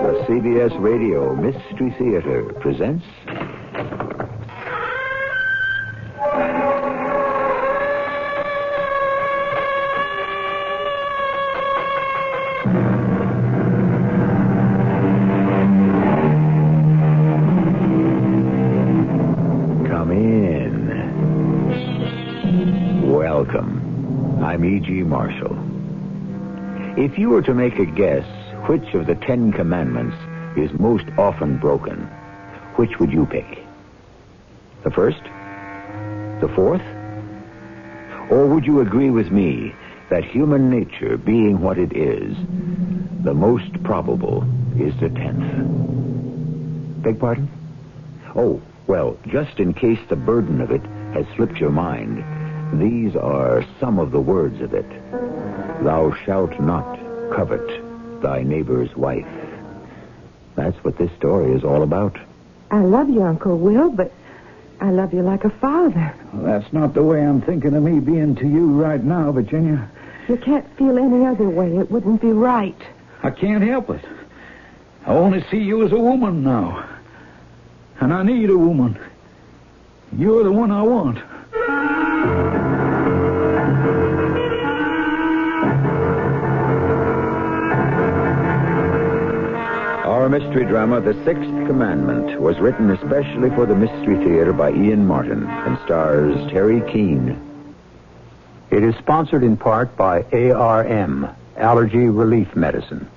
The CBS Radio Mystery Theater presents... Come in. Welcome. I'm E.G. Marshall. If you were to make a guess which of the 10 Commandments is most often broken, which would you pick? The first? The fourth? Or would you agree with me that human nature being what it is, the most probable is the 10th? Beg pardon? Oh, well, just in case the burden of it has slipped your mind, these are some of the words of it. Thou shalt not covet thy neighbor's wife. That's what this story is all about. I love you, Uncle Will, but I love you like a father. Well, that's not the way I'm thinking of me being to you right now, Virginia. You can't feel any other way. It wouldn't be right. I can't help it. I only see you as a woman now. And I need a woman. You're the one I want. Our mystery drama, The Sixth Commandment, was written especially for the Mystery Theater by Ian Martin and stars Terry Keane. It is sponsored in part by ARM, Allergy Relief Medicine.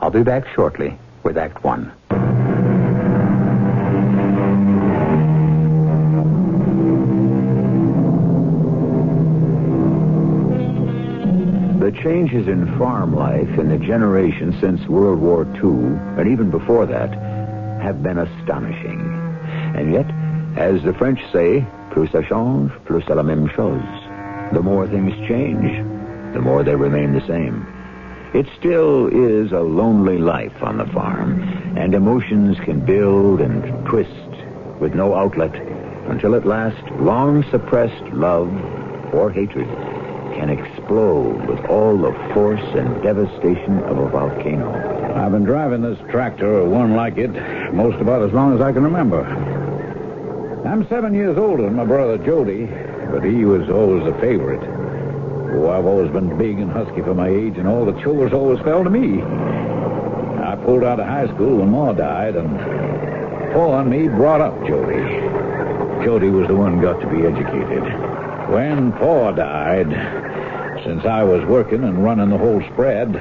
I'll be back shortly with Act One. The changes in farm life in the generation since World War II, and even before that, have been astonishing. And yet, as the French say, plus ça change, plus c'est la même chose. The more things change, the more they remain the same. It still is a lonely life on the farm, and emotions can build and twist with no outlet until at last long-suppressed love or hatred can explode with all the force and devastation of a volcano. I've been driving this tractor, or one like it, most about as long as I can remember. I'm 7 years older than my brother Jody, but he was always a favorite. Oh, I've always been big and husky for my age, and all the chores always fell to me. I pulled out of high school when Ma died, and Pa and me brought up Jody. Jody was the one who got to be educated. When Pa died, since I was working and running the whole spread,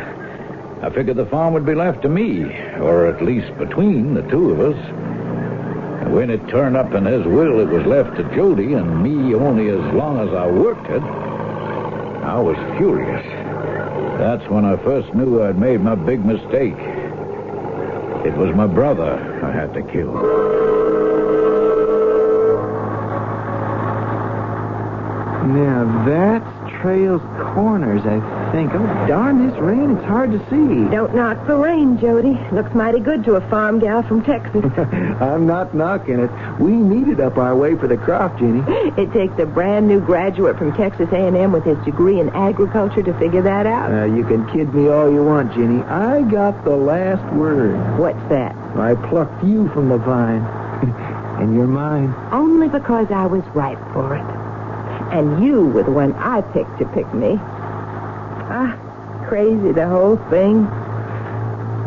I figured the farm would be left to me, or at least between the two of us. And when it turned up in his will, it was left to Jody and me only as long as I worked it. I was furious. That's when I first knew I'd made my big mistake. It was my brother I had to kill. Now, that's Trail's Corners, I think. Oh, darn this rain. It's hard to see. Don't knock the rain, Jody. Looks mighty good to a farm gal from Texas. I'm not knocking it. We need it up our way for the crop, Jenny. It takes a brand new graduate from Texas A&M with his degree in agriculture to figure that out. You can kid me all you want, Jenny. I got the last word. What's that? I plucked you from the vine. And you're mine. Only because I was ripe for it. And you were the one I picked to pick me. Crazy, the whole thing.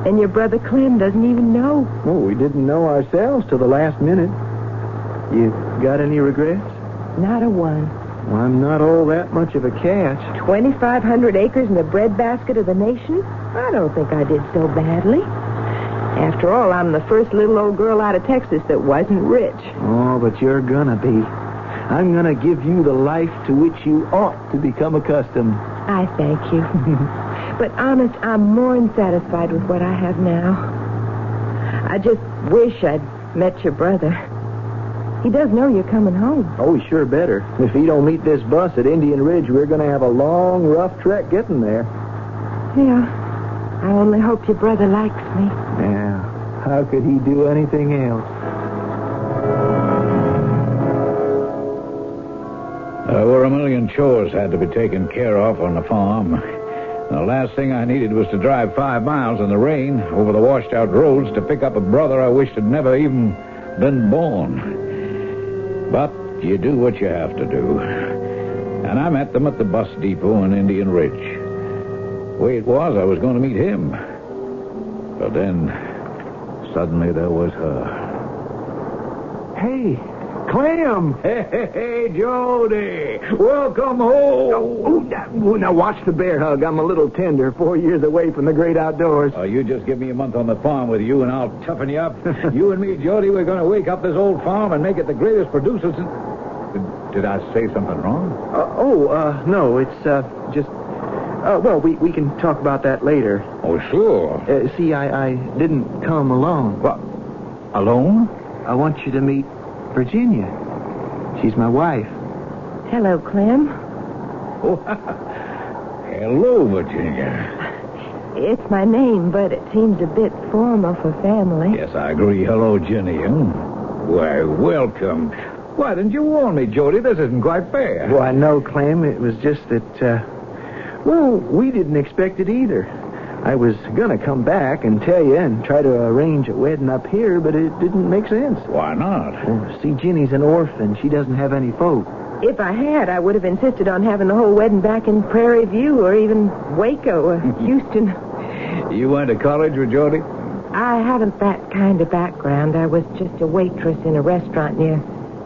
And your brother Clem doesn't even know. Oh, we didn't know ourselves till the last minute. You got any regrets? Not a one. Well, I'm not all that much of a catch. 2,500 acres in the breadbasket of the nation? I don't think I did so badly. After all, I'm the first little old girl out of Texas that wasn't rich. Oh, but you're gonna be. I'm going to give you the life to which you ought to become accustomed. I thank you. But honest, I'm more than satisfied with what I have now. I just wish I'd met your brother. He does know you're coming home. Oh, he sure better. If he don't meet this bus at Indian Ridge, we're going to have a long, rough trek getting there. Yeah. I only hope your brother likes me. Yeah. How could he do anything else? There were a million chores had to be taken care of on the farm. The last thing I needed was to drive 5 miles in the rain over the washed-out roads to pick up a brother I wished had never even been born. But you do what you have to do. And I met them at the bus depot in Indian Ridge. The way it was, I was going to meet him. But then, suddenly there was her. Hey, Clem! Hey, Jody! Welcome home! Now watch the bear hug. I'm a little tender, 4 years away from the great outdoors. Oh, you just give me a month on the farm with you, and I'll toughen you up. You and me, Jody, we're going to wake up this old farm and make it the greatest producers. Did I say something wrong? No, it's just... well, we can talk about that later. Oh, sure. See, I didn't come alone. What? Alone? I want you to meet Virginia. She's my wife. Hello, Clem. Oh, hello, Virginia. It's my name, but it seems a bit formal for family. Yes, I agree. Hello, Jenny. Why, welcome. Why didn't you warn me, Jody? This isn't quite fair. Well, I know, Clem. It was just that, we didn't expect it either. I was going to come back and tell you and try to arrange a wedding up here, but it didn't make sense. Why not? Well, see, Jenny's an orphan. She doesn't have any folk. If I had, I would have insisted on having the whole wedding back in Prairie View or even Waco or Houston. You went to college with Jody? I haven't that kind of background. I was just a waitress in a restaurant near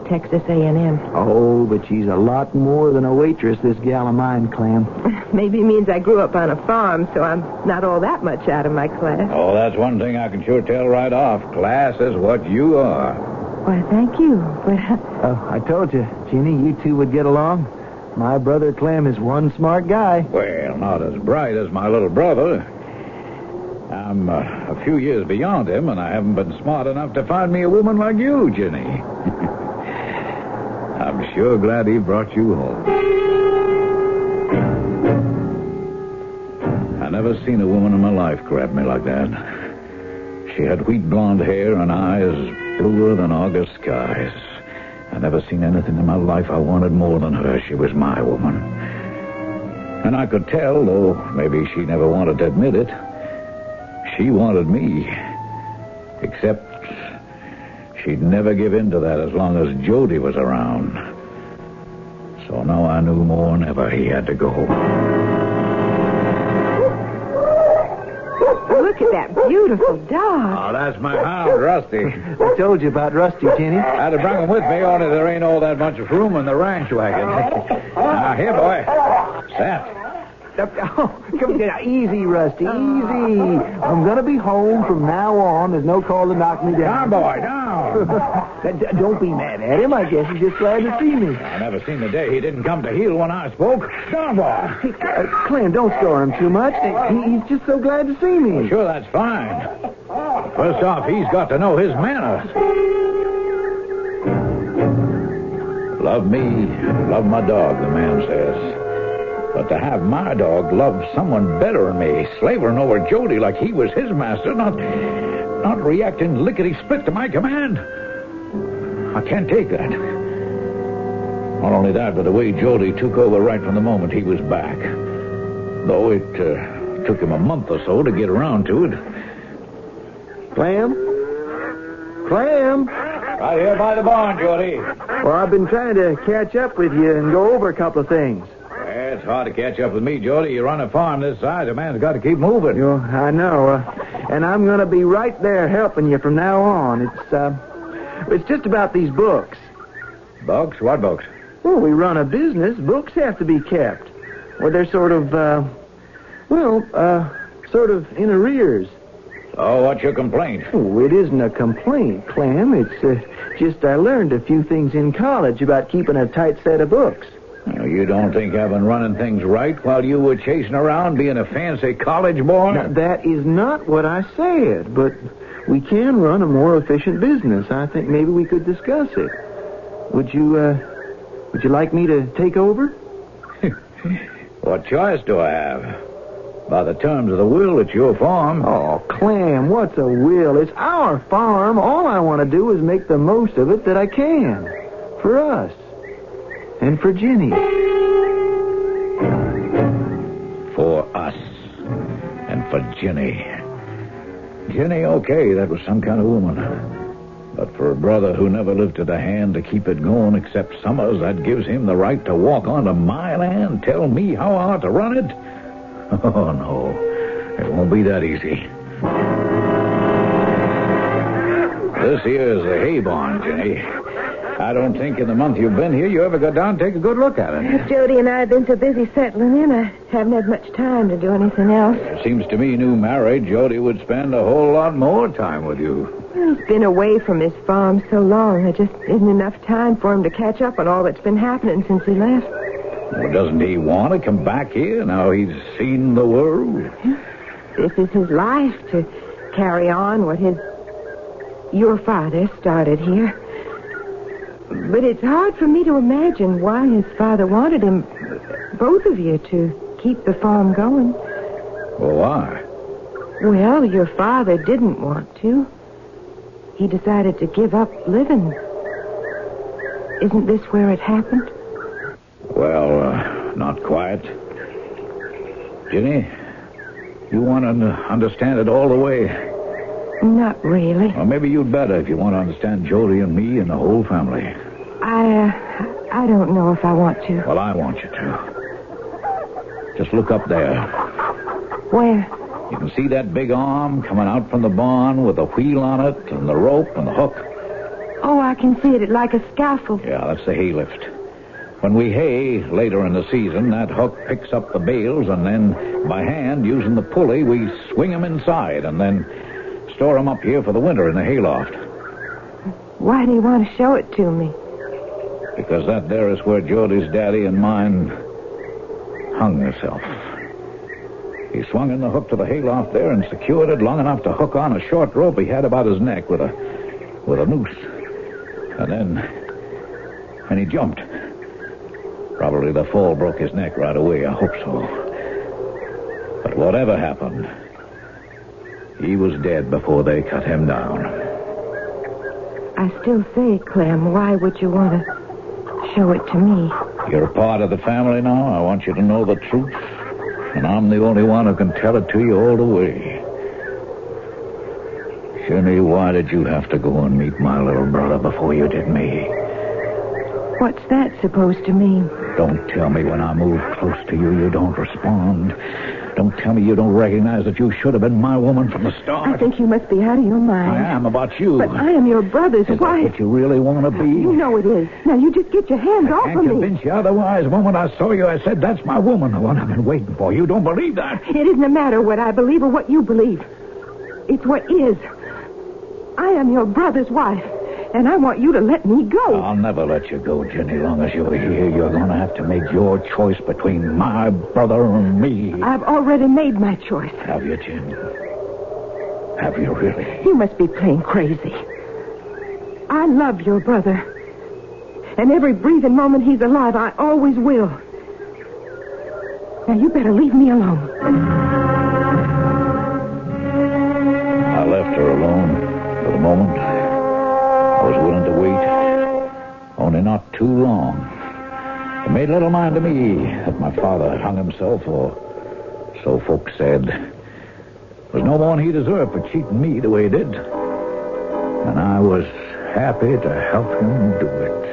Texas A&M. Oh, but she's a lot more than a waitress, this gal of mine, Clem. Maybe it means I grew up on a farm, so I'm not all that much out of my class. Oh, that's one thing I can sure tell right off. Class is what you are. Why, thank you. But I told you, Jenny, you two would get along. My brother Clem is one smart guy. Well, not as bright as my little brother. I'm a few years beyond him, and I haven't been smart enough to find me a woman like you, Jenny. I'm sure glad he brought you home. I never seen a woman in my life grab me like that. She had wheat blonde hair and eyes bluer than August skies. I never seen anything in my life I wanted more than her. She was my woman. And I could tell, though maybe she never wanted to admit it, she wanted me. Except she'd never give in to that as long as Jody was around. So now I knew more than ever he had to go. look at that beautiful dog. Oh, that's my hound, Rusty. I told you about Rusty, Jenny. I had to bring him with me, only there ain't all that much room in the ranch wagon. Now, here, boy. Sat. Oh, come down. Easy, Rusty. Easy. I'm going to be home from now on. There's no call to knock me down. Down, boy, down. Don't be mad at him. I guess he's just glad to see me. I never seen the day he didn't come to heel when I spoke. Down, boy. Hey, Clem, don't store him too much. He's just so glad to see me. Well, sure, that's fine. First off, he's got to know his manners. Love me, love my dog, the man says. But to have my dog love someone better than me, slavering over Jody like he was his master, not reacting lickety-split to my command. I can't take that. Not only that, but the way Jody took over right from the moment he was back. Though it took him a month or so to get around to it. Clem? Clem? Right here by the barn, Jody. Well, I've been trying to catch up with you and go over a couple of things. It's hard to catch up with me, Jody. You run a farm this size, a man's got to keep moving. I know. And I'm going to be right there helping you from now on. It's just about these books. Books? What books? Well, we run a business. Books have to be kept. Well, they're sort of in arrears. Oh, what's your complaint? Oh, it isn't a complaint, Clem. It's just I learned a few things in college about keeping a tight set of books. You don't think I've been running things right while you were chasing around being a fancy college boy? Now, that is not what I said, but we can run a more efficient business. I think maybe we could discuss it. Would you like me to take over? What choice do I have? By the terms of the will, it's your farm. Oh, Clem, what's a will? It's our farm. All I want to do is make the most of it that I can. For us. And for Jenny. For us. for Ginny. Ginny, okay, that was some kind of woman. But for a brother who never lifted a hand to keep it going except Summers, that gives him the right to walk onto my land, tell me how I ought to run it? Oh, no. It won't be that easy. This here's the hay barn, Ginny. I don't think in the month you've been here you ever got down and take a good look at it. Jody and I have been so busy settling in, I haven't had much time to do anything else. It seems to me, new married, Jody would spend a whole lot more time with you. Well, he's been away from his farm so long, there just isn't enough time for him to catch up on all that's been happening since he left. Well, doesn't he want to come back here now he's seen the world? This is his life, to carry on what your father started here. But it's hard for me to imagine why his father wanted him, both of you, to keep the farm going. Well, why? Well, your father didn't want to. He decided to give up living. Isn't this where it happened? Well, not quite. Ginny, you want to understand it all the way? Not really. Well, maybe you'd better if you want to understand Jody and me and the whole family. I don't know if I want to. Well, I want you to. Just look up there. Where? You can see that big arm coming out from the barn with the wheel on it and the rope and the hook. Oh, I can see it like a scaffold. Yeah, that's the hay lift. When we hay later in the season, that hook picks up the bales, and then by hand, using the pulley, we swing them inside and then store them up here for the winter in the hayloft. Why do you want to show it to me? Because that there is where Jody's daddy and mine hung herself. He swung in the hook to the hayloft there and secured it long enough to hook on a short rope he had about his neck with a noose. And then he jumped. Probably the fall broke his neck right away. I hope so. But whatever happened, he was dead before they cut him down. I still say, Clem, why would you want to show it to me? You're a part of the family now. I want you to know the truth. And I'm the only one who can tell it to you all the way. Jenny, why did you have to go and meet my little brother before you did me? What's that supposed to mean? Don't tell me when I move close to you, you don't respond. Don't tell me you don't recognize that you should have been my woman from the start. I think you must be out of your mind. I am about you. But I am your brother's wife. Is that what you really want to be? You know it is. Now, you just get your hands off of me. I can't convince you otherwise. The moment I saw you, I said, that's my woman, the one I've been waiting for. You don't believe that? It isn't a matter what I believe or what you believe. It's what is. I am your brother's wife, and I want you to let me go. I'll never let you go, Jenny. Long as you're here, you're going to have to make your choice between my brother and me. I've already made my choice. Have you, Jenny? Have you really? You must be plain crazy. I love your brother. And every breathing moment he's alive, I always will. Now, you better leave me alone. I left her alone for the moment. I was willing to wait. Only not too long. It made little mind to me that my father had hung himself, or so folks said. It was no more than he deserved for cheating me the way he did. And I was happy to help him do it.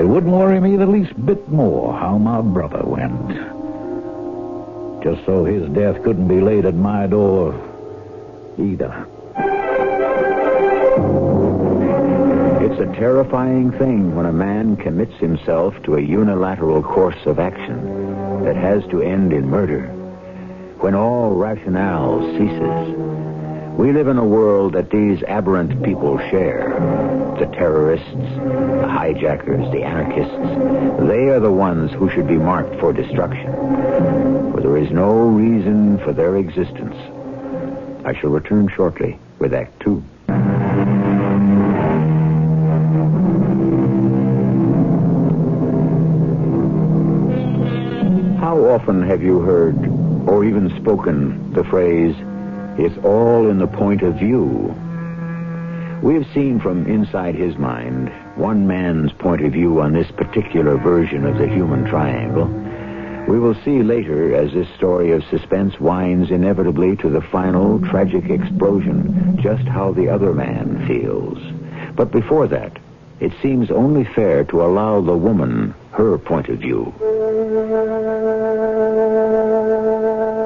It wouldn't worry me the least bit more how my brother went. Just so his death couldn't be laid at my door either. It's a terrifying thing when a man commits himself to a unilateral course of action that has to end in murder. When all rationale ceases. We live in a world that these aberrant people share. The terrorists, the hijackers, the anarchists, they are the ones who should be marked for destruction. For there is no reason for their existence. I shall return shortly with Act 2. How often have you heard, or even spoken, the phrase, "It's all in the point of view"? We have seen from inside his mind one man's point of view on this particular version of the human triangle. We will see later as this story of suspense winds inevitably to the final tragic explosion just how the other man feels. But before that, it seems only fair to allow the woman her point of view.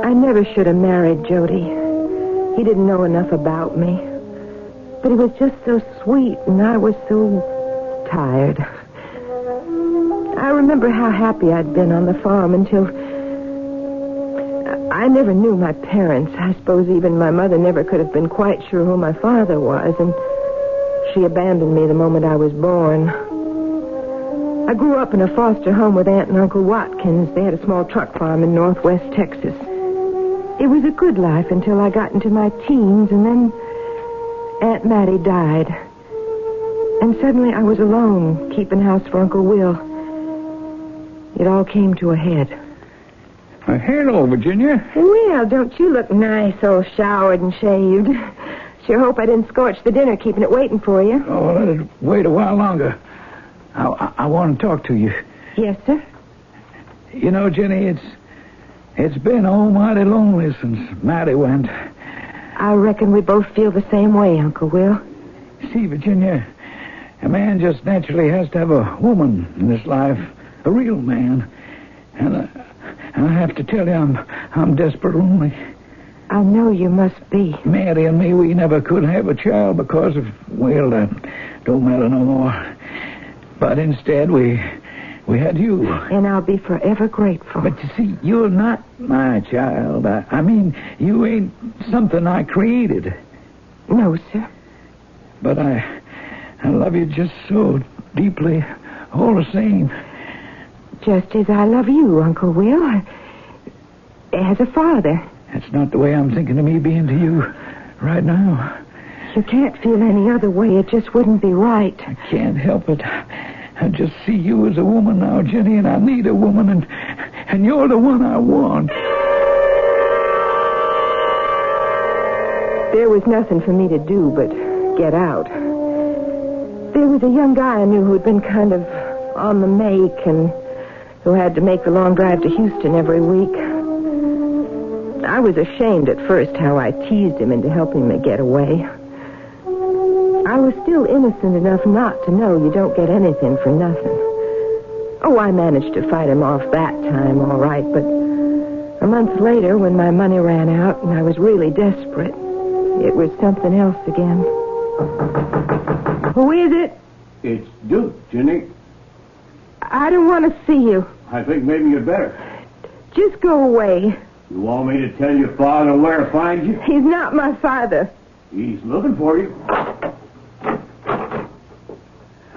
I never should have married Jody. He didn't know enough about me. But he was just so sweet, and I was so tired. I remember how happy I'd been on the farm until... I never knew my parents. I suppose even my mother never could have been quite sure who my father was, and she abandoned me the moment I was born. I grew up in a foster home with Aunt and Uncle Watkins. They had a small truck farm in northwest Texas. It was a good life until I got into my teens, and then Aunt Mattie died. And suddenly I was alone, keeping house for Uncle Will. It all came to a head. Hello, Virginia. Well, don't you look nice, all showered and shaved. Sure hope I didn't scorch the dinner keeping it waiting for you. Oh, let it wait a while longer. I want to talk to you. Yes, sir? You know, Jenny, it's been almighty lonely since Mattie went. I reckon we both feel the same way, Uncle Will. See, Virginia, a man just naturally has to have a woman in his life, a real man. And I have to tell you, I'm desperate lonely. I know you must be. Mattie and me, we never could have a child because of, well, that don't matter no more. But instead, we had you. And I'll be forever grateful. But you see, you're not my child. I mean, you ain't something I created. No, sir. But I love you just so deeply, all the same. Just as I love you, Uncle Will. As a father. That's not the way I'm thinking of me being to you right now. You can't feel any other way. It just wouldn't be right. I can't help it. I just see you as a woman now, Jenny, and I need a woman, and you're the one I want. There was nothing for me to do but get out. There was a young guy I knew who'd been kind of on the make and who had to make the long drive to Houston every week. I was ashamed at first how I teased him into helping me get away. I was still innocent enough not to know you don't get anything for nothing. Oh, I managed to fight him off that time, all right, but a month later, when my money ran out and I was really desperate, it was something else again. Who is it? It's Duke, Jenny. I don't want to see you. I think maybe you'd better. Just go away. You want me to tell your father where to find you? He's not my father. He's looking for you.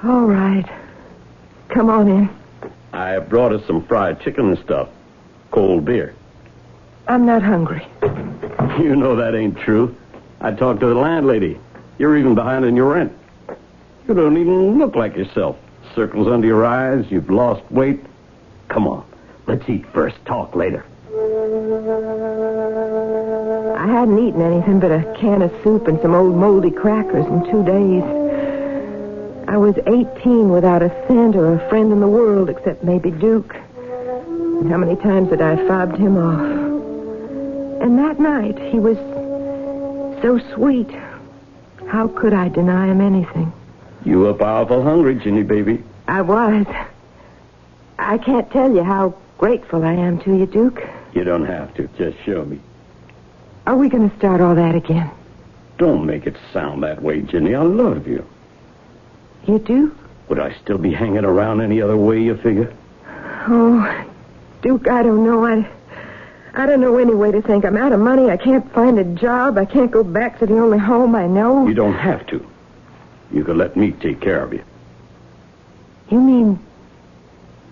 All right. Come on in. I brought us some fried chicken and stuff. Cold beer. I'm not hungry. You know that ain't true. I talked to the landlady. You're even behind in your rent. You don't even look like yourself. Circles under your eyes. You've lost weight. Come on. Let's eat first. Talk later. I hadn't eaten anything but a can of soup and some old moldy crackers in 2 days. I was 18 without a cent or a friend in the world except maybe Duke. And how many times had I fobbed him off? And that night, he was so sweet. How could I deny him anything? You were powerful hungry, Ginny, baby. I was. I can't tell you how grateful I am to you, Duke. You don't have to. Just show me. Are we going to start all that again? Don't make it sound that way, Ginny. I love you. You do? Would I still be hanging around any other way, you figure? Oh, Duke, I don't know. I don't know any way to think. I'm out of money. I can't find a job. I can't go back to the only home I know. You don't have to. You could let me take care of you. You mean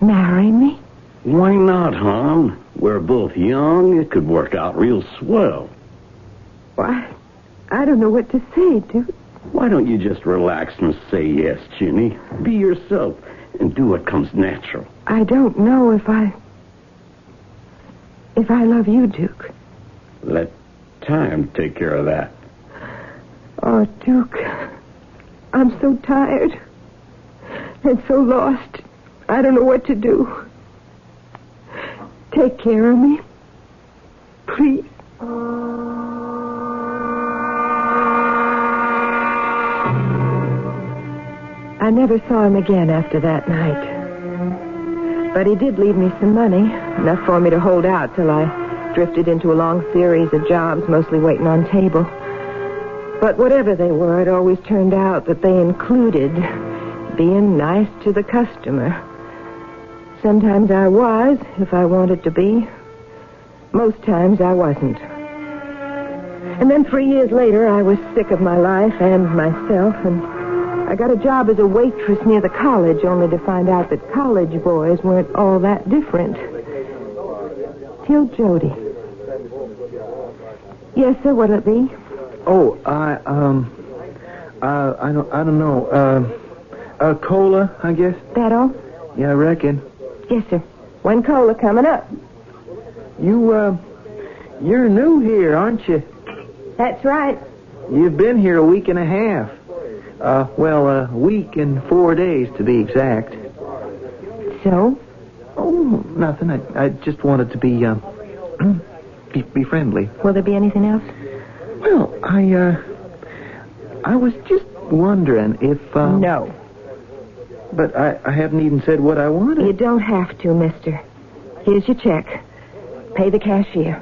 marry me? Why not, hon? We're both young. It could work out real swell. Why, I don't know what to say, Duke. Why don't you just relax and say yes, Ginny? Be yourself and do what comes natural. I don't know if I love you, Duke. Let time take care of that. Oh, Duke, I'm so tired and so lost. I don't know what to do. take care of me? Please. I never saw him again after that night. But he did leave me some money, enough for me to hold out till I drifted into a long series of jobs, mostly waiting on table. But whatever they were, it always turned out that they included being nice to the customer. Sometimes I was, if I wanted to be. Most times I wasn't. And then 3 years later, I was sick of my life and myself, and I got a job as a waitress near the college, only to find out that college boys weren't all that different. Till Jody. Yes, sir, what'll it be? Oh, I don't know. Cola, I guess? That all? Yeah, I reckon. Yes, sir. One cola coming up. You're new here, aren't you? That's right. You've been here a week and a half. A week and 4 days to be exact. So? Oh, nothing. I just wanted to be friendly. Will there be anything else? Well, I was just wondering if, No. But I haven't even said what I wanted. You don't have to, mister. Here's your check. Pay the cashier.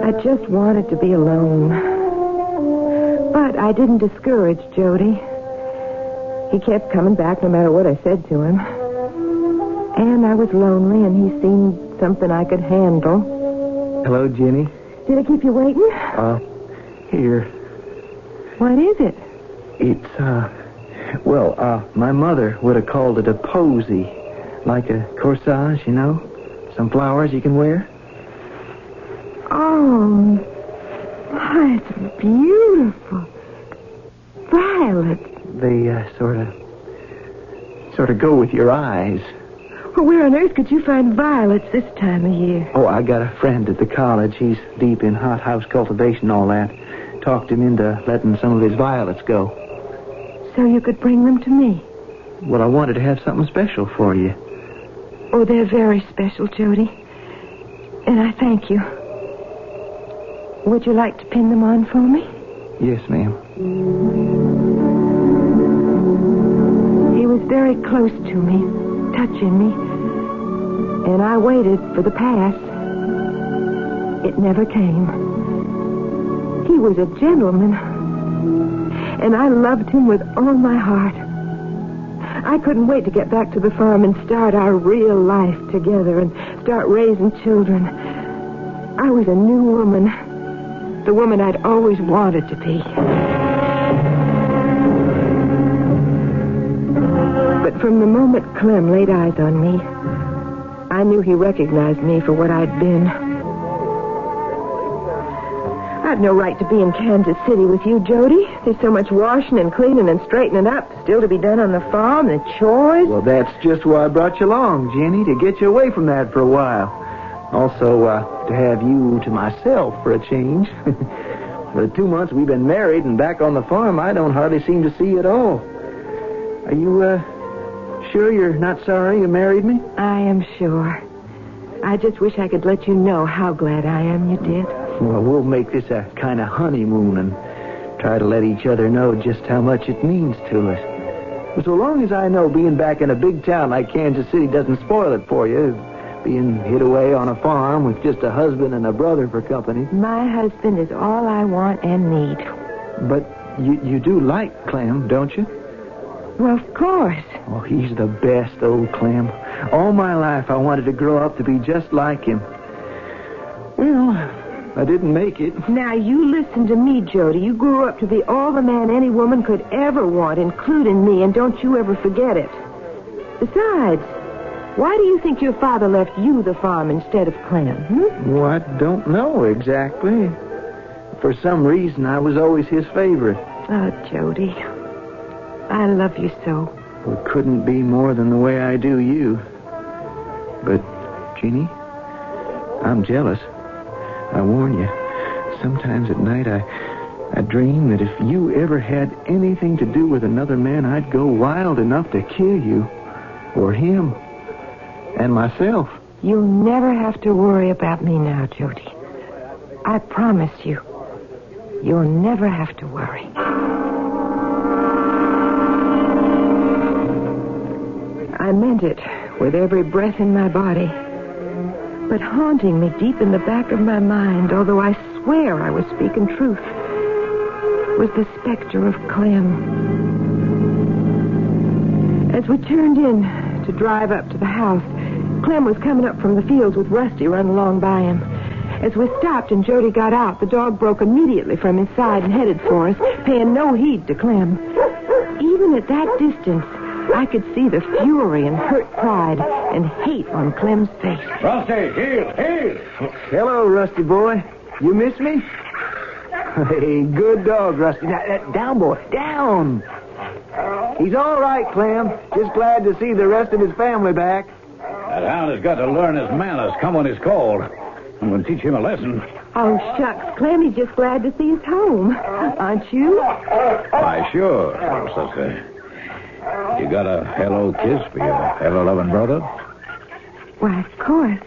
I just wanted to be alone. But I didn't discourage Jody. He kept coming back no matter what I said to him. And I was lonely, and he seemed something I could handle. Hello, Jenny. Did I keep you waiting? Here. What is it? It's, my mother would have called it a posy. Like a corsage, you know? Some flowers you can wear. Oh, it's beautiful. Violets. They, sort of go with your eyes. Well, where on earth could you find violets this time of year? Oh, I got a friend at the college. He's deep in hothouse cultivation and all that. Talked him into letting some of his violets go. So you could bring them to me? Well, I wanted to have something special for you. Oh, they're very special, Jody. And I thank you. Would you like to pin them on for me? Yes, ma'am. He was very close to me, touching me. And I waited for the pass. It never came. He was a gentleman. And I loved him with all my heart. I couldn't wait to get back to the farm and start our real life together and start raising children. I was a new woman. The woman I'd always wanted to be. But from the moment Clem laid eyes on me, I knew he recognized me for what I'd been. I'd no right to be in Kansas City with you, Jody. There's so much washing and cleaning and straightening up still to be done on the farm, the chores. Well, that's just why I brought you along, Jenny, to get you away from that for a while. Also, to have you to myself for a change. For the 2 months we've been married and back on the farm, I don't hardly seem to see you at all. Are you, sure you're not sorry you married me? I am sure. I just wish I could let you know how glad I am you did. Well, we'll make this a kind of honeymoon and try to let each other know just how much it means to us. But so long as I know being back in a big town like Kansas City doesn't spoil it for you, being hid away on a farm with just a husband and a brother for company. My husband is all I want and need. But you do like Clem, don't you? Well, of course. Oh, he's the best, old Clem. All my life I wanted to grow up to be just like him. Well, I didn't make it. Now, you listen to me, Jody. You grew up to be all the man any woman could ever want, including me, and don't you ever forget it. Besides, why do you think your father left you the farm instead of Clem? Well, I don't know exactly. For some reason, I was always his favorite. Oh, Jody, I love you so. Well, it couldn't be more than the way I do you. But, Jeannie, I'm jealous. I warn you, sometimes at night I dream that if you ever had anything to do with another man, I'd go wild enough to kill you. or him, and myself. You'll never have to worry about me now, Jody. I promise you. You'll never have to worry. I meant it with every breath in my body. But haunting me deep in the back of my mind, although I swear I was speaking truth, was the specter of Clem. As we turned in to drive up to the house, Clem was coming up from the fields with Rusty running along by him. As we stopped and Jody got out, the dog broke immediately from his side and headed for us, paying no heed to Clem. Even at that distance, I could see the fury and hurt pride and hate on Clem's face. Rusty, heel. Hello, Rusty boy. You miss me? Hey, good dog, Rusty. Now, down, boy, down. He's all right, Clem. Just glad to see the rest of his family back. That hound has got to learn his manners. Come when he's called. I'm going to teach him a lesson. Oh, shucks, Clem, he's just glad to see us home. Aren't you? Why, sure, sister. You got a hello kiss for your ever-loving brother? Why, of course.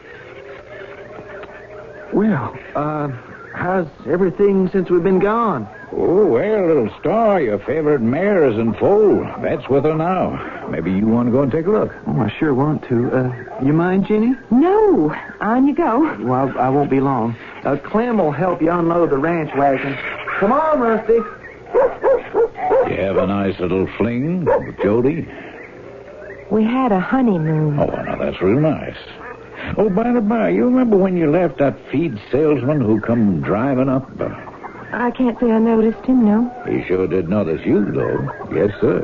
Well, how's everything since we've been gone? Oh, well, little star, your favorite mare is in foal. That's with her now. Maybe you want to go and take a look. Oh, I sure want to. You mind, Jenny? No. On you go. Well, I won't be long. Clem will help you unload the ranch wagon. Come on, Rusty. You have a nice little fling with Jody? We had a honeymoon. Oh, now that's real nice. Oh, by the by, you remember when you left that feed salesman who come driving up? I can't say I noticed him, no. He sure did notice you, though. Yes, sir.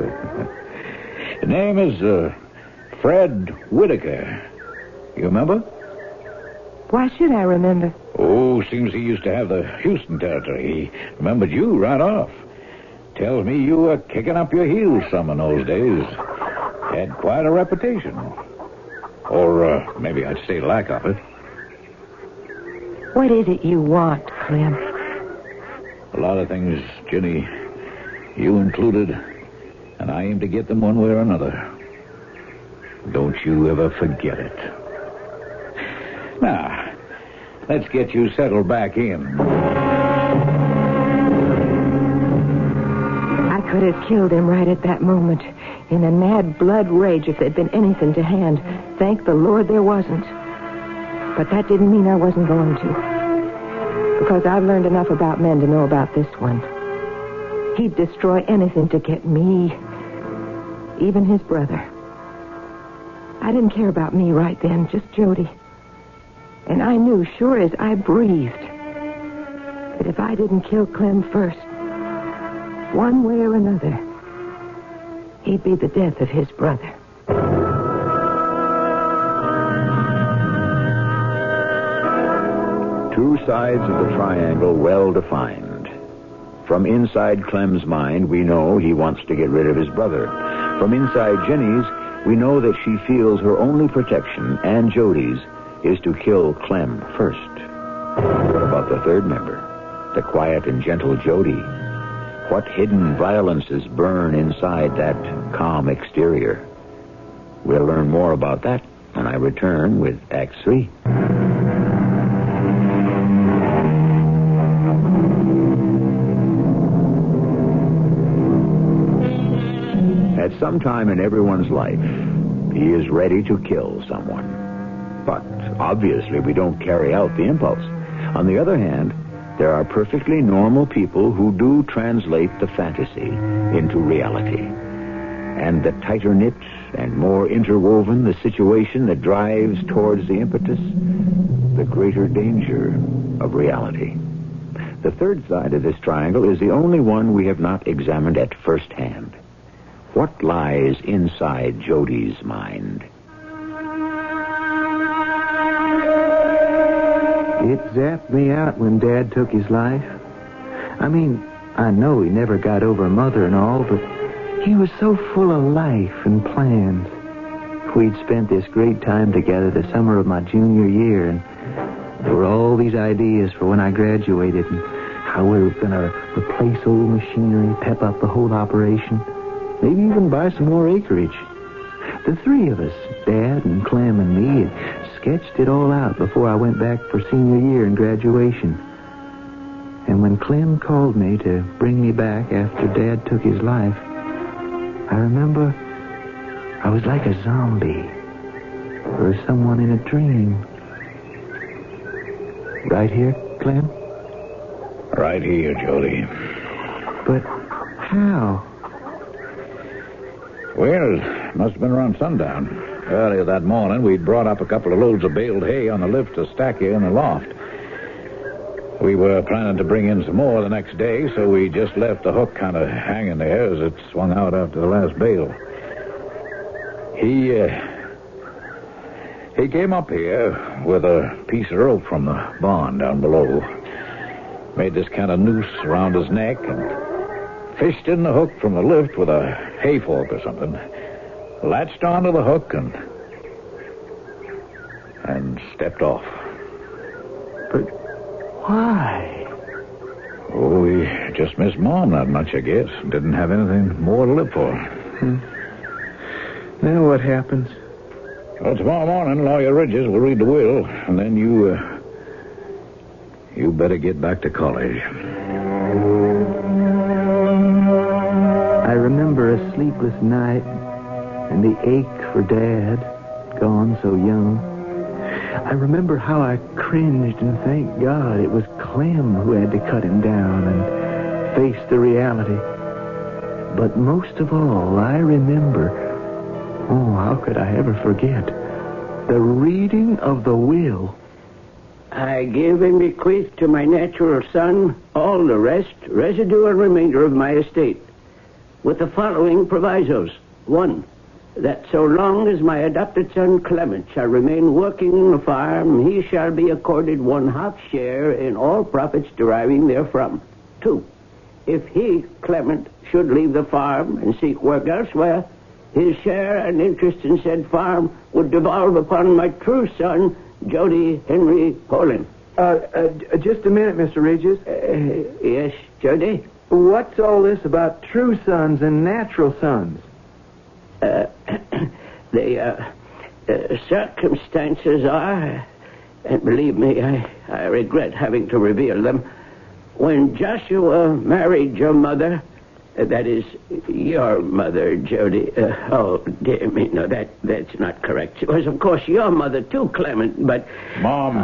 His name is Fred Whitaker. You remember? Why should I remember? Oh, seems he used to have the Houston territory. He remembered you right off. Tells me you were kicking up your heels some in those days. Had quite a reputation. Or maybe I'd say lack of it. What is it you want, Clem? A lot of things, Ginny, you included, and I aim to get them one way or another. Don't you ever forget it. Now, let's get you settled back in. I could have killed him right at that moment, in a mad blood rage if there'd been anything to hand. Thank the Lord there wasn't. But that didn't mean I wasn't going to. Because I've learned enough about men to know about this one. He'd destroy anything to get me, even his brother. I didn't care about me right then, just Jody. And I knew, sure as I breathed, that if I didn't kill Clem first, one way or another, he'd be the death of his brother. Two sides of the triangle well defined. From inside Clem's mind, we know he wants to get rid of his brother. From inside Jenny's, we know that she feels her only protection, and Jody's, is to kill Clem first. What about the third member? The quiet and gentle Jody? What hidden violences burn inside that calm exterior? We'll learn more about that when I return with Act 3. At some time in everyone's life, he is ready to kill someone. But obviously we don't carry out the impulse. On the other hand, there are perfectly normal people who do translate the fantasy into reality. And the tighter knit and more interwoven the situation that drives towards the impetus, the greater danger of reality. The third side of this triangle is the only one we have not examined at first hand. What lies inside Jody's mind? It zapped me out when Dad took his life. I mean, I know he never got over Mother and all, but he was so full of life and plans. We'd spent this great time together the summer of my junior year, and there were all these ideas for when I graduated, and how we were going to replace old machinery, pep up the whole operation, maybe even buy some more acreage. The three of us, Dad and Clem and me, had sketched it all out before I went back for senior year and graduation. And when Clem called me to bring me back after Dad took his life, I remember I was like a zombie or someone in a dream. Right here, Clem? Right here, Jody. But how? Well, it must have been around sundown. Earlier that morning, we'd brought up a couple of loads of baled hay on the lift to stack here in the loft. We were planning to bring in some more the next day, so we just left the hook kind of hanging there as it swung out after the last bale. He came up here with a piece of rope from the barn down below, made this kind of noose around his neck, and fished in the hook from the lift with a hay fork or something, latched onto the hook and stepped off. But why? Oh, we just missed Mom that much, I guess. Didn't have anything more to live for. Now what happens? Well, tomorrow morning, Lawyer Ridges will read the will, and then you better get back to college. I remember a sleepless night and the ache for Dad, gone so young. I remember how I cringed and thanked God it was Clem who had to cut him down and face the reality. But most of all, I remember, how could I ever forget, the reading of the will. I give and bequeath to my natural son all the rest, residue, and remainder of my estate, with the following provisos. 1, that so long as my adopted son Clement shall remain working on the farm, he shall be accorded 1/2 share in all profits deriving therefrom. 2, if he, Clement, should leave the farm and seek work elsewhere, his share and interest in said farm would devolve upon my true son, Jody Henry Poland. Just a minute, Mr. Ridges. Yes, Jody? What's all this about true sons and natural sons? The circumstances are, and believe me, I regret having to reveal them, when Joshua married your mother, that is, your mother, Jody. Dear me, no, that's not correct. It was, of course, your mother, too, Clement, but... Mom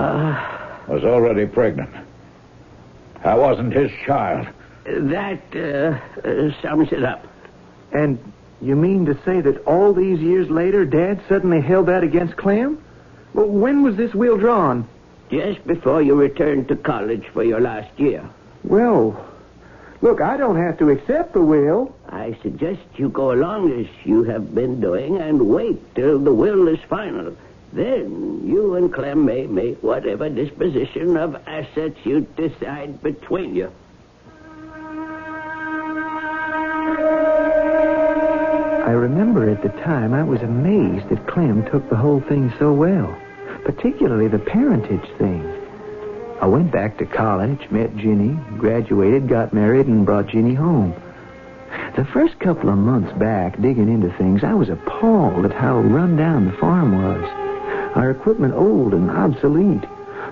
was already pregnant. I wasn't his child. That sums it up. And you mean to say that all these years later, Dad suddenly held that against Clem? Well, when was this will drawn? Just before you returned to college for your last year. Well... Look, I don't have to accept the will. I suggest you go along as you have been doing and wait till the will is final. Then you and Clem may make whatever disposition of assets you decide between you. I remember at the time I was amazed that Clem took the whole thing so well, particularly the parentage thing. I went back to college, met Ginny, graduated, got married, and brought Ginny home. The first couple of months back, digging into things, I was appalled at how run down the farm was. Our equipment old and obsolete.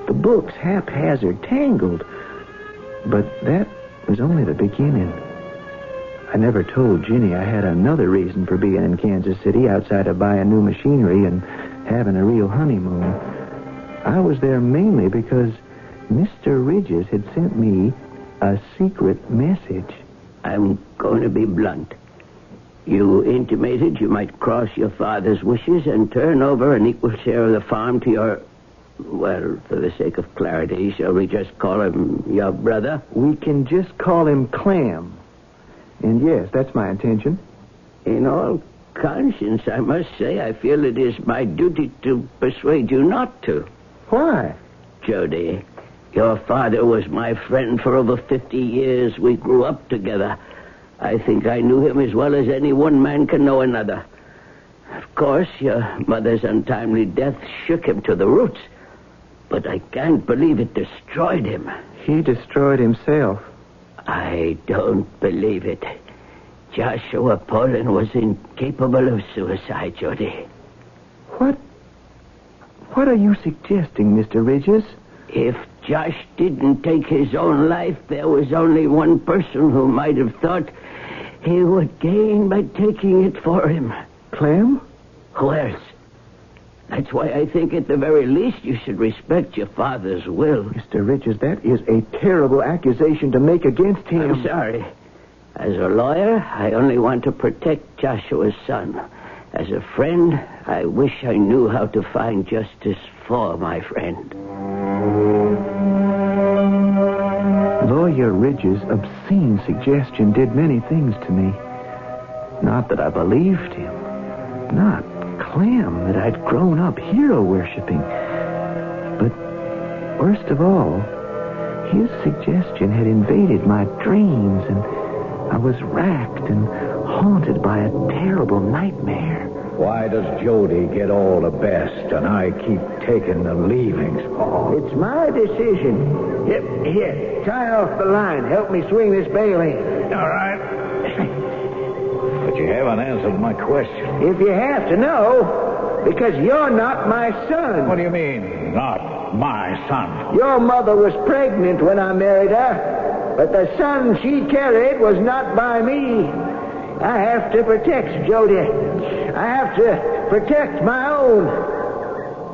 The books haphazard, tangled. But that was only the beginning. I never told Ginny I had another reason for being in Kansas City outside of buying new machinery and having a real honeymoon. I was there mainly because Mr. Ridges had sent me a secret message. I'm going to be blunt. You intimated you might cross your father's wishes and turn over an equal share of the farm to your... Well, for the sake of clarity, shall we just call him your brother? We can just call him Clem. And yes, that's my intention. In all conscience, I must say I feel it is my duty to persuade you not to. Why? Jody, your father was my friend for over 50 years. We grew up together. I think I knew him as well as any one man can know another. Of course, your mother's untimely death shook him to the roots. But I can't believe it destroyed him. He destroyed himself. I don't believe it. Joshua Pullen was incapable of suicide, Jody. What are you suggesting, Mr. Ridges? If Josh didn't take his own life, there was only one person who might have thought he would gain by taking it for him. Clem? Who else? That's why I think at the very least you should respect your father's will. Mr. Ridges, that is a terrible accusation to make against him. I'm sorry. As a lawyer, I only want to protect Joshua's son. As a friend, I wish I knew how to find justice for my friend. Lawyer Ridges' obscene suggestion did many things to me. Not that I believed him. Not Clem, that I'd grown up hero-worshipping. But worst of all, his suggestion had invaded my dreams, and I was racked and haunted by a terrible nightmare. Why does Jody get all the best and I keep taking the leavings? Oh, It's my decision. Here, tie off the line. Help me swing this bale in. all right. But you haven't answered my question. If you have to know, because you're not my son. What do you mean, not my son? Your mother was pregnant when I married her, but the son she carried was not by me. I have to protect Jody. I have to protect my own.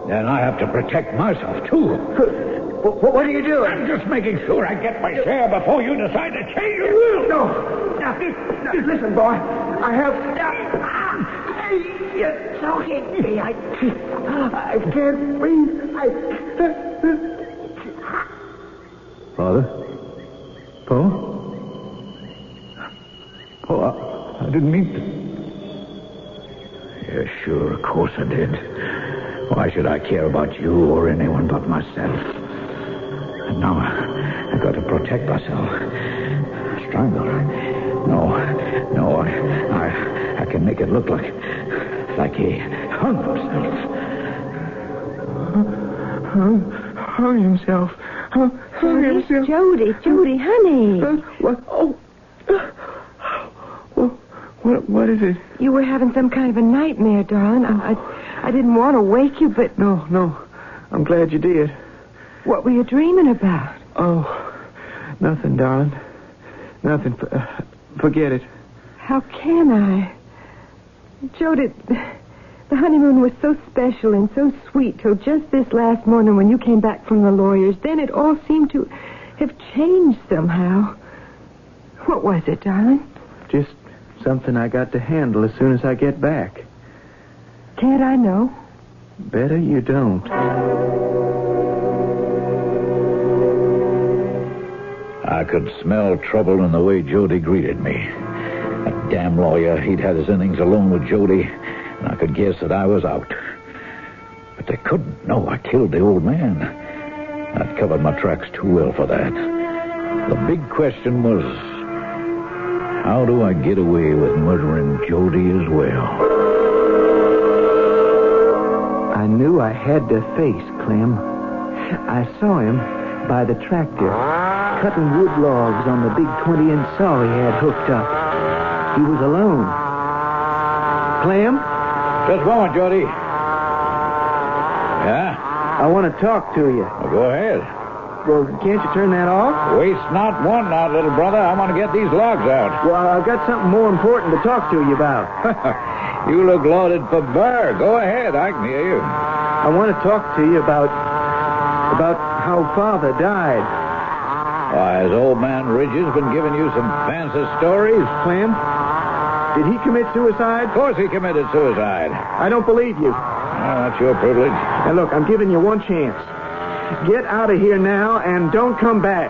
Then I have to protect myself, too. What are you doing? I'm just making sure I get my share before you decide to change your will. No. Now, listen, boy. I have... You're choking me. I can't breathe. Father? Paul? Paul, I didn't mean to. Yeah, sure, of course I did. Why should I care about you or anyone but myself? And now I've got to protect myself. Strangle. No, I can make it look like he hung himself. Hung himself. Jody, honey. What is it? You were having some kind of a nightmare, darling. I didn't want to wake you, but... No. I'm glad you did. What were you dreaming about? Oh, nothing, darling. Nothing. Forget it. How can I? Jody, the honeymoon was so special and so sweet till just this last morning when you came back from the lawyer's. Then it all seemed to have changed somehow. What was it, darling? Just something I got to handle as soon as I get back. Can't I know? Better you don't. I could smell trouble in the way Jody greeted me. That damn lawyer, he'd had his innings alone with Jody, and I could guess that I was out. But they couldn't know I killed the old man. I'd covered my tracks too well for that. The big question was, how do I get away with murdering Jody as well? I knew I had to face Clem. I saw him by the tractor, cutting wood logs on the big 20-inch saw he had hooked up. He was alone. Clem? Just a moment, Jody. Yeah? I want to talk to you. Well, go ahead. Well, can't you turn that off? Waste not one now, little brother. I want to get these logs out. Well, I've got something more important to talk to you about. You look loaded for bear. Go ahead. I can hear you. I want to talk to you about how Father died. Why, has old man Ridges been giving you some fancy stories? Clem, did he commit suicide? Of course he committed suicide. I don't believe you. Well, that's your privilege. Now, look, I'm giving you one chance. Get out of here now and don't come back.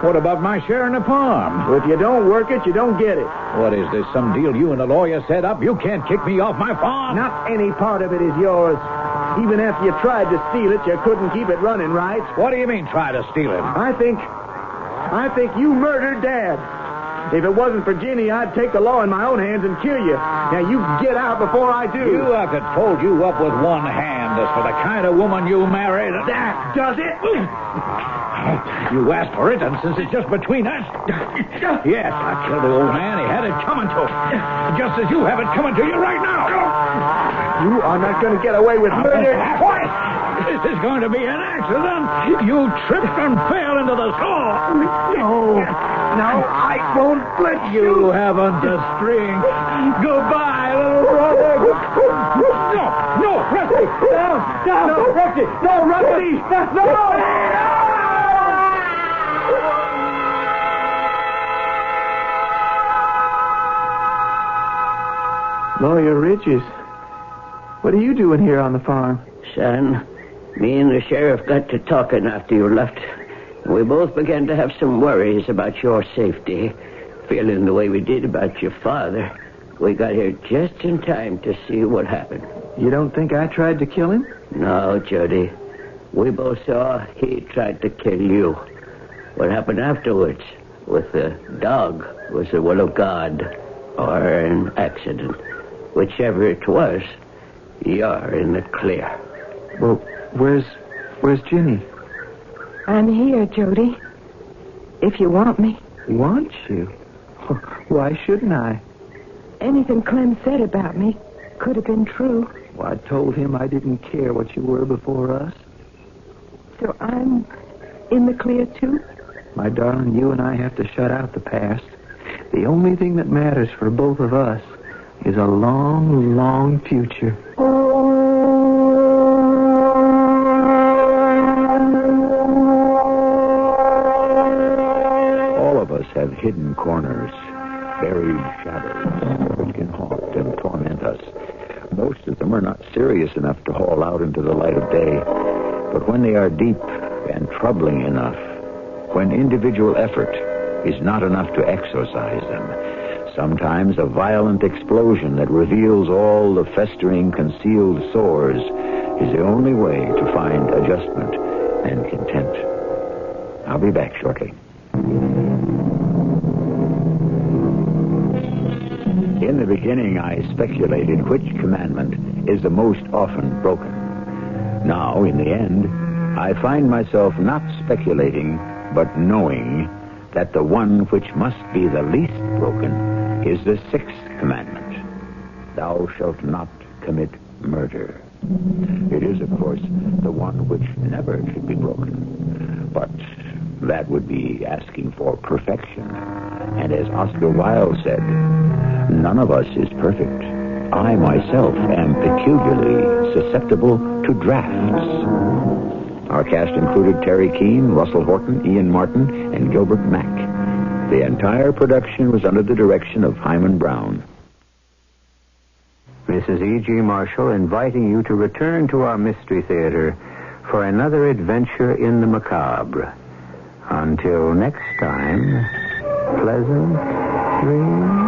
What about my share in the farm? Well, if you don't work it, you don't get it. What is this, some deal you and the lawyer set up? You can't kick me off my farm. Not any part of it is yours. Even after you tried to steal it, you couldn't keep it running right. What do you mean, try to steal it? I think you murdered Dad. If it wasn't for Ginny, I'd take the law in my own hands and kill you. Now, you get out before I do. You I could fold you up with one hand as for the kind of woman you married. That does it. You asked for it, and since it's just between us... Yes, I killed the old man. He had it coming to him. Just as you have it coming to you right now. You are not going to get away with murder. What? This is going to be an accident. You tripped and fell into the saw. No, I won't let You haven't the strength. Goodbye, little brother. No, Rusty. No, Rusty. No, Rusty. No. Lawyer Ridges, what are you doing here on the farm? Son, me and the sheriff got to talking after you left. We both began to have some worries about your safety. Feeling the way we did about your father, we got here just in time to see what happened. You don't think I tried to kill him? No, Jody. We both saw he tried to kill you. What happened afterwards with the dog was the will of God or an accident. Whichever it was, you're in the clear. Well, where's Ginny? I'm here, Jody. If you want me. Want you? Why shouldn't I? Anything Clem said about me could have been true. Well, I told him I didn't care what you were before us. So I'm in the clear, too? My darling, you and I have to shut out the past. The only thing that matters for both of us is a long, long future. All of us have hidden corners, buried shadows, which can haunt and torment us. Most of them are not serious enough to haul out into the light of day. But when they are deep and troubling enough, when individual effort is not enough to exorcise them, sometimes a violent explosion that reveals all the festering, concealed sores is the only way to find adjustment and content. I'll be back shortly. In the beginning, I speculated which commandment is the most often broken. Now, in the end, I find myself not speculating, but knowing that the one which must be the least broken is the sixth commandment. Thou shalt not commit murder. It is, of course, the one which never should be broken. But that would be asking for perfection. And as Oscar Wilde said, none of us is perfect. I myself am peculiarly susceptible to drafts. Our cast included Terry Keane, Russell Horton, Ian Martin, and Gilbert Mack. The entire production was under the direction of Himan Brown. Mrs. E.G. Marshall inviting you to return to our Mystery Theater for another adventure in the macabre. Until next time, pleasant dreams.